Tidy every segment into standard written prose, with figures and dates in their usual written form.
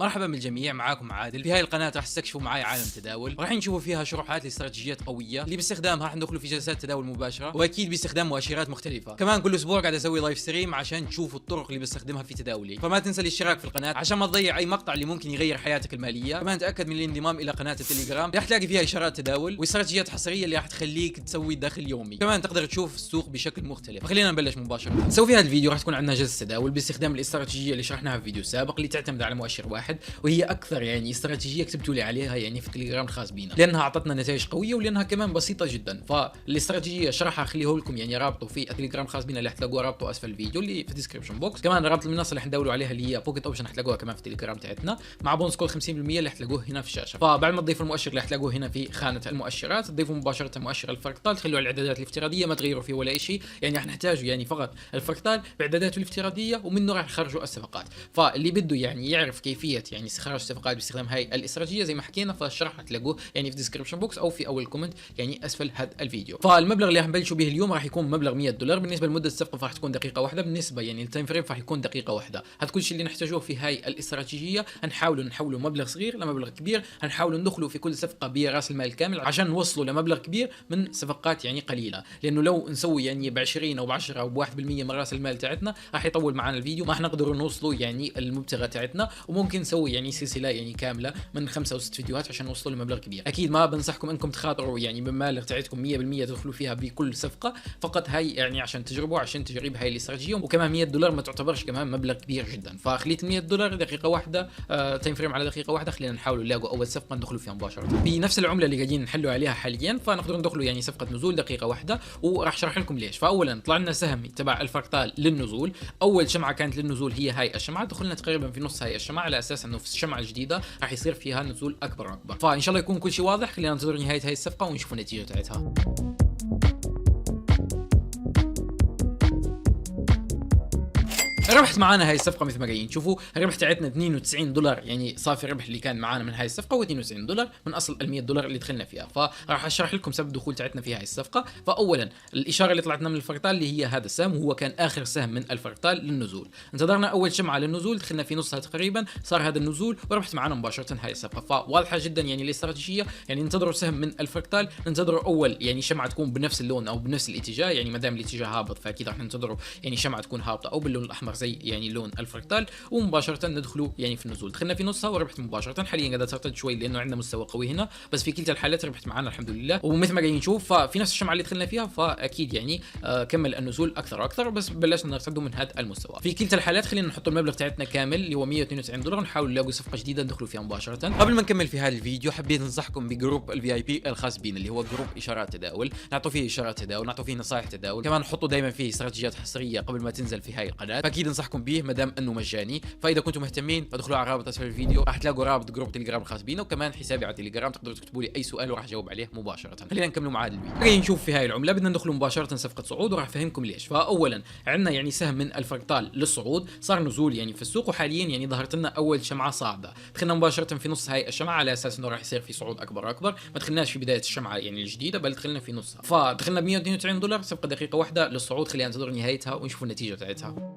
مرحبا بالجميع، معاكم عادل. في هاي القناة راح تستكشفوا معي عالم تداول، وراح نشوفوا فيها شروحات لاستراتيجيات قوية اللي باستخدامها راح ندخلوا في جلسات تداول مباشرة، واكيد باستخدام مؤشرات مختلفة. كمان كل اسبوع قاعد اسوي لايف ستريم عشان تشوفوا الطرق اللي بستخدمها في تداولي، فما تنسى الاشتراك في القناة عشان ما تضيع اي مقطع اللي ممكن يغير حياتك المالية. كمان تأكد من الانضمام الى قناة التليجرام، راح تلاقي فيها اشارات تداول واستراتيجيات حصرية اللي راح تخليك تسوي دخل يومي. كمان تقدر تشوف السوق بشكل مختلف. فخلينا نبلش مباشرة. نسوي في هذا الفيديو راح تكون عندنا جلسة تداول باستخدام الاستراتيجية اللي شرحناها في فيديو سابق، اللي تعتمد على مؤشر واحد، وهي اكثر يعني استراتيجيه كتبتوا لي عليها يعني في التليجرام الخاص بينا، لانها اعطتنا نتائج قويه ولانها كمان بسيطه جدا. فالاستراتيجيه شرحها اخليه لكم يعني رابطه في التليجرام الخاص بينا اللي حتلاقوه رابطه اسفل الفيديو اللي في الديسكربشن بوكس. كمان رابط المنصه اللي حندوروا عليها اللي هي بوكيت اوبشن حتلاقوها كمان في التليجرام تاعتنا، مع بونس كود 50% اللي حتلاقوه هنا في الشاشه. فبعد ما تضيفوا المؤشر اللي حتلاقوه هنا في خانه المؤشرات، تضيفوا مباشره مؤشر الفركتال، تخلوا الاعدادات الافتراضيه ما تغيروا فيه ولا شيء، يعني راح نحتاجه يعني فقط الفركتال باعداداته الافتراضيه، ومنه راح يخرجوا الصفقات. فاللي بده يعني يعرف كيفيه يعني استخراج الصفقات باستخدام هاي الاستراتيجيه زي ما حكينا، فالشرح هتلاقوه يعني في ديسكربشن بوكس او في اول كومنت يعني اسفل هذا الفيديو. فالمبلغ اللي حنبلشوا به اليوم راح يكون مبلغ $100. بالنسبه لمده الصفقه فراح تكون دقيقه واحده، بالنسبه يعني التايم فريم راح يكون دقيقه واحده. هذا كل شيء اللي نحتاجوه في هاي الاستراتيجيه. نحولوا مبلغ صغير لمبلغ كبير، هنحاولوا ندخلوا في كل صفقه براس المال كامل عشان نوصلوا لمبلغ كبير من صفقات يعني قليله، لانه لو نسوي يعني ب 20 او ب 10 او ب 1% من راس المال تاعتنا راح يطول معنا الفيديو، ما حنقدر نوصلوا يعني المبتغى تاعتنا. وممكن نسوي يعني سلسله يعني كامله من 5 او 6 فيديوهات عشان نوصلوا لمبلغ كبير. اكيد ما بنصحكم انكم تخاطروا يعني بمبالغ تاعتكم 100% تدخلوا فيها بكل صفقه، فقط هاي يعني عشان تجربوا، عشان تجرب هاي الاستراتيجيه. وكمان $100 ما تعتبرش كمان مبلغ كبير جدا، فخليت $100 دقيقه واحده، تايم فريم على دقيقه واحده. خلينا نحاول نلاقوا اول صفقه ندخلوا فيها مباشره بنفس العمله اللي قاعدين نحلوا عليها حاليا، فنقدر ندخلوا يعني صفقه نزول دقيقه واحده، وراح اشرح لكم ليش. فاولا طلع لنا سهم تبع الفركتال للنزول، اول شمعه كانت للنزول هي هاي الشمعه، دخلنا تقريبا في نص هاي الشمعه على اساس انه في الشمعه الجديده راح يصير فيها نزول اكبر واكبر. فان شاء الله يكون كل شيء واضح. خلينا ننتظر نهايه هاي الصفقه ونشوف النتيجه تاعتها. ربحت معانا هاي الصفقه مثل ما قاعدين تشوفوا، الربح تاعتنا $92 يعني صافي الربح اللي كان معانا من هاي الصفقه، و$92 من اصل $100 اللي دخلنا فيها. فراح اشرح لكم سبب الدخول تاعتنا في هاي الصفقه. فاولا الاشاره اللي طلعت لنا من الفركتال اللي هي هذا السهم، وهو كان اخر سهم من الفركتال للنزول. انتظرنا اول شمعه للنزول، دخلنا في نصها تقريبا، صار هذا النزول وربحت معانا مباشره هاي الصفقه. فواضحه جدا يعني الاستراتيجيه، يعني انتظروا سهم من الفركتال، ننتظروا اول يعني شمعه تكون بنفس اللون او بنفس الاتجاه، يعني ما دام الاتجاه هابط فاكيد راح ننتظروا يعني شمعه تكون هابطه او باللون الاحمر زي يعني لون الفركتال، ومباشره ندخلوا يعني في النزول. دخلنا في نصها وربحت مباشره. حاليا قاعد اتردد شوي لانه عندنا مستوى قوي هنا، بس في كلتا الحالات ربحت معنا الحمد لله. ومثل ما قاعدين نشوف ففي نفس الشمعه اللي دخلنا فيها، فاكيد يعني كمل النزول اكثر واكثر، بس بلشنا نرتد من هذا المستوى. في كلتا الحالات خلينا نحط المبلغ تاعتنا كامل اللي هو $192، ونحاول نلاقي صفقه جديده ندخلوا فيها مباشره. قبل ما نكمل في هذا الفيديو حبيت انصحكم بجروب الفي اي بي الخاص بينا اللي هو جروب اشارات تداول، نعطوا فيه اشارات تداول، نعطوا فيه نصائح تداول، كمان نحطوا دائما فيه استراتيجيات حصريه قبل ما تنزل في هاي القناه، فاكيد انصحكم به ما دام انه مجاني. فاذا كنتم مهتمين فادخلوا على رابط اسفل الفيديو، راح تلاقوا رابط جروب تليجرام الخاص بينا، وكمان حسابي على تليجرام تقدروا تكتبوا لي اي سؤال وراح اجاوب عليه مباشره. خلينا نكمل مع هذا الفيديو. خلينا نشوف في هاي العمله بدنا ندخل مباشره صفقه صعود، وراح افهمكم ليش. فاولا عندنا يعني سهم من الفركتال للصعود، صار نزول يعني في السوق، وحاليا يعني ظهرت لنا اول شمعه صاعده. دخلنا مباشره في نص هاي الشمعه على اساس انه راح يصير في صعود اكبر واكبر، ما دخلناش في بدايه الشمعه يعني الجديده، بل دخلنا في نصها. فدخلنا ب $192 صفقه دقيقه واحده للصعود. خلينا ننتظر نهايتها ونشوف النتيجه بتاعتها.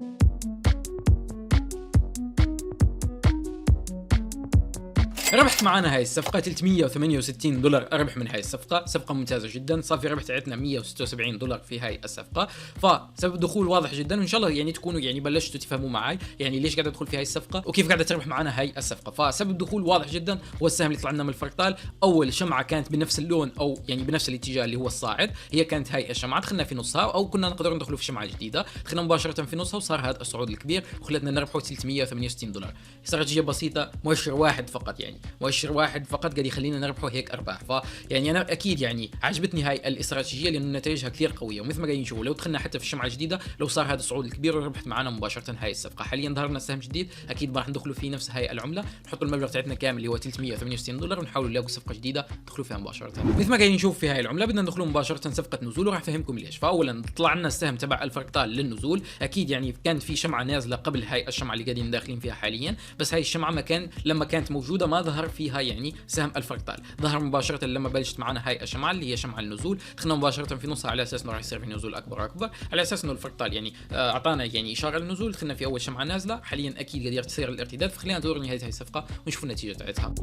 ربحت معانا هاي الصفقة $368 ربح من هاي الصفقة، صفقة ممتازة جدا. صافي الربح تاعتنا $176 في هاي الصفقة. فسبب الدخول واضح جدا، وان شاء الله يعني تكونوا يعني بلشتوا تفهموا معي يعني ليش قاعد ادخل في هاي الصفقة وكيف قاعدة تربح معنا هاي الصفقة. فسبب الدخول واضح جدا، هو السهم اللي طلع لنا من الفركتال. اول شمعة كانت بنفس اللون او يعني بنفس الاتجاه اللي هو الصاعد، هي كانت هاي الشمعة، دخلنا في نصها، او كنا نقدر ندخلوا في شمعة جديدة، دخلنا مباشرة في نصها وصار هذا الصعود الكبير، وخلتنا نربحوا $368. استراتيجية بسيطة، مؤشر واحد فقط، يعني مؤشر واحد فقط قد يخلينا نربحوا هيك ارباح. فيعني انا اكيد يعني عجبتني هاي الاستراتيجيه لانه نتائجها كثير قويه. ومثل ما قاعدين نشوفوا لو دخلنا حتى في الشمعه الجديده، لو صار هذا الصعود الكبير وربحت معنا مباشره هاي الصفقه. حاليا ظهر لنا سهم جديد، اكيد راح ندخلوا فيه نفس هاي العمله، نحط المبلغ تاعتنا كامل اللي هو $368، ونحاول نلاقوا صفقه جديده ندخلوا فيها مباشره. مثل ما قاعدين نشوف في هاي العمله بدنا ندخلوا مباشره صفقه نزول، وراح افهمكم ليش. فاولا طلع لنا السهم تبع الفركتال للنزول، اكيد يعني كانت في شمعه نازله قبل هاي الشمعه اللي قاعدين داخلين فيها حاليا، بس هاي الشمعه ما كان لما كانت موجوده ما ظهر فيها يعني سهم الفرقتال، ظهر مباشره لما بلشت معنا هاي الشمعه اللي هي شمعه النزول، دخلنا مباشره في نصها على اساس انه راح يصير في نزول اكبر واكبر، على اساس انه الفرقتال يعني اعطانا يعني اشاره للنزول، دخلنا في اول شمعه نازله، حاليا اكيد قد يصير الارتداد، فخلينا ندور نهايه هاي الصفقه ونشوف النتيجه تاعتها.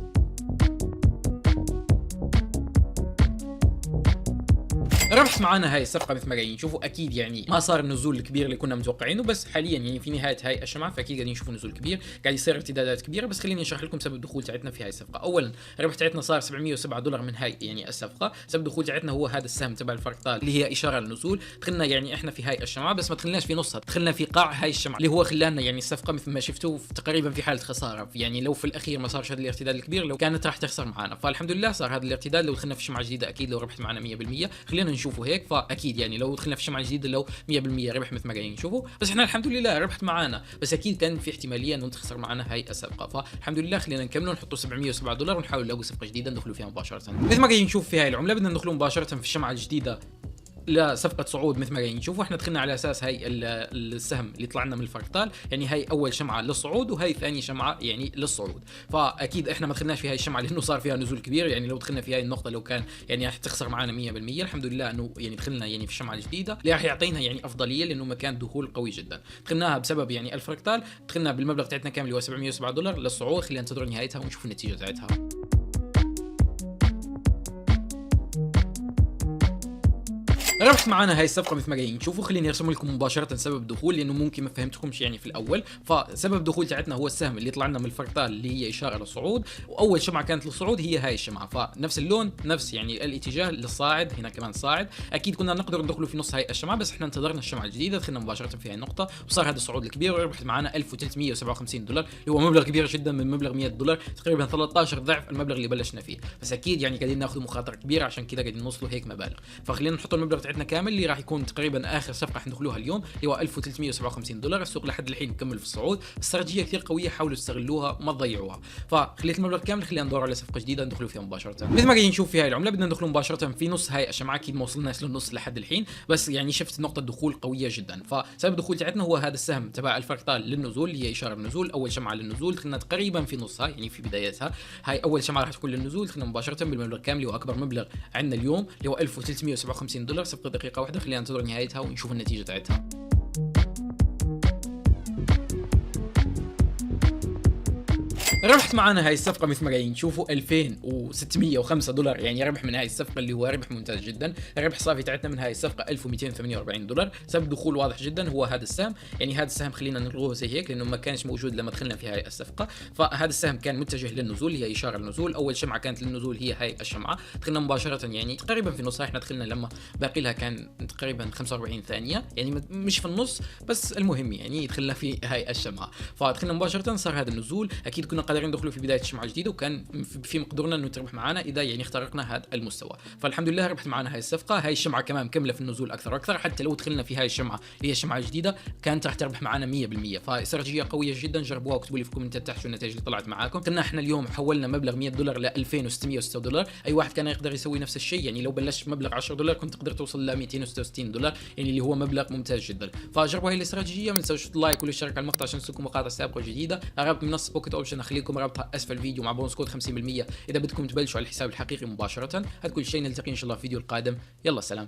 ربحت معانا هاي الصفقه مثل ما قاعدين نشوفوا، اكيد يعني ما صار النزول الكبير اللي كنا متوقعينه، بس حاليا يعني في نهايه هاي الشمعه فاكيد قاعدين نشوفوا نزول كبير، قاعد يصير ارتدادات كبيره. بس خليني اشرح لكم سبب الدخول تاعتنا في هاي الصفقه. اولا الربح تاعتنا صار $707 من هاي يعني الصفقه، سبب الدخول تاعتنا هو هذا السهم تبع الفرقتال اللي هي اشاره للنزول، دخلنا يعني احنا في هاي الشمعه بس ما دخلناش في نصها، دخلنا في قاع هاي الشمعه اللي هو خلانا يعني الصفقه مثل ما شفتوا تقريبا في حاله خساره، يعني لو في الاخير ما صارش هذا الارتداد الكبير لو كانت راح تخسر معنا، فالحمد لله صار هذا الارتداد. لو دخلنا في شمعه جديده اكيد لو ربحت معنا 100%، خلينا نشوفوا هيك، فاكيد يعني لو دخلنا في شمعه جديده لو 100% ربح مثل ما قاعدين نشوفوا، بس احنا الحمد لله ربحت معانا، بس اكيد كان في احتماليه انه تخسر معنا هاي الصفقه، فالحمد لله خلينا نكمل ونحطوا $707 ونحاول نلاقي صفقه جديده ندخلوا فيها مباشره. مثل ما قاعدين نشوف في هاي العمله بدنا ندخلوا مباشره في الشمعه الجديده لصفقة صعود. مثل ما قاعدين نشوفوا احنا دخلنا على اساس هاي السهم اللي طلعنا من الفرقتال، يعني هاي اول شمعة للصعود وهي ثاني شمعة يعني للصعود، فاكيد احنا ما دخلناش في هاي الشمعة لانه صار فيها نزول كبير، يعني لو دخلنا في هاي النقطة لو كان يعني راح تخسر معنا 100%. الحمد لله انه يعني دخلنا يعني في الشمعة الجديدة اللي راح يعطينا يعني افضلية لانه مكان دخول قوي جدا، دخلناها بسبب يعني الفرقتال، دخلنا بالمبلغ تاعتنا كامل اللي هو $707 للصعود. خلينا ننتظر نهايتها ونشوف النتيجة تاعتها. ربحت معانا هاي الصفقه مثل ما قاعدين نشوفوا. خليني ارسم لكم مباشره سبب الدخول لانه ممكن ما فهمتكمش يعني في الاول. فسبب الدخول تاعتنا هو السهم اللي طلع لنا من الفرقتال اللي هي اشاره للصعود، واول شمعه كانت للصعود هي هاي الشمعه، فنفس اللون نفس يعني الاتجاه للصاعد، هنا كمان صاعد، اكيد كنا نقدر ندخلوا في نص هاي الشمعه بس احنا انتظرنا الشمعه الجديده، دخلنا مباشره في هاي النقطه وصار هذا الصعود الكبير، وربحت معانا $1357 اللي هو مبلغ كبير جدا من مبلغ $100، تقريبا 13 ضعف المبلغ اللي بلشنا فيه، بس اكيد يعني قاعدين ناخذ مخاطره كبيره عشان كذا قاعدين نوصلوا هيك مبالغ. فخلينا نحط المبلغ تاعتنا كامل اللي راح يكون تقريبا اخر صفقه حندخلوها اليوم اللي هو $1357. السوق لحد الحين مكمل في الصعود، استراتيجيه كثير قويه، حاولوا تستغلوها ما تضيعوها. فخليت المبلغ كامل، خلينا ندور على صفقه جديده ندخلوا فيها مباشره. مثل ما قاعدين نشوف في هاي العمله بدنا ندخل مباشره في نص هاي الشمعه، اكيد ما وصلناش للنص لحد الحين بس يعني شفت نقطه دخول قويه جدا. فسبب الدخول تاعتنا هو هذا السهم تبع الفرقتال للنزول اللي هي اشاره بالنزول، اول شمعه للنزول، دخلنا تقريبا في نصها يعني في بدايتها، هاي اول شمعه راح تكون للنزول، دخلنا مباشره بالمبلغ كامل واكبر مبلغ عندنا اليوم اللي هو $1357. صفقه دقيقه واحده، خلينا ننتظر نهايتها ونشوف النتيجه تاعتها. ربحت معانا هاي الصفقة مثل ما قاعدين تشوفوا $2605، يعني ربح من هاي الصفقة اللي هو ربح ممتاز جدا. الربح الصافي تاعتنا من هاي الصفقة $1248. سبب دخول واضح جدا هو هذا السهم، يعني هذا السهم خلينا نلغوه زي هيك لانه ما كانش موجود لما دخلنا في هاي الصفقة. فهذا السهم كان متجه للنزول، هي اشارة للنزول، اول شمعة كانت للنزول هي هاي الشمعة، دخلنا مباشرة يعني تقريبا في نصها، احنا دخلنا لما باقي لها كان تقريبا 45 ثانية، يعني مش في النص بس المهم يعني دخلنا في هاي الشمعة، فدخلنا مباشرة صار هذا النزول. اكيد كنا قادرين ندخلوا في بدايه الشمعه الجديده وكان في مقدورنا انه تربح معنا اذا يعني اخترقنا هذا المستوى، فالحمد لله ربحت معنا هاي الصفقه. هاي الشمعه كمان مكمله في النزول اكثر واكثر، حتى لو دخلنا في هاي الشمعه اللي هي الشمعه الجديده كانت راح تربح معنا 100%، فاستراتيجيه قويه جدا، جربوها واكتبوا لي في الكومنتات تحت شو النتائج اللي طلعت معاكم. كنا احنا اليوم حولنا مبلغ $100 ل $2606، اي واحد كان يقدر يسوي نفس الشيء، يعني لو بلشت مبلغ $10 كنت تقدر توصل ل $266، يعني اللي هو مبلغ ممتاز جدا. فجربوا هاي الاستراتيجيه، ما تنسوش اللايك والاشتراك على المقطع عشان تسلكوا مقاطع سابقه جديده. رابط منصه بوكيت اوبشن اخليكم رابطها اسفل الفيديو مع بونس كود 50% اذا بدكم تبلشوا على الحساب الحقيقي مباشره. هذا كل شيء، نلتقي ان شاء الله في الفيديو القادم، يلا سلام.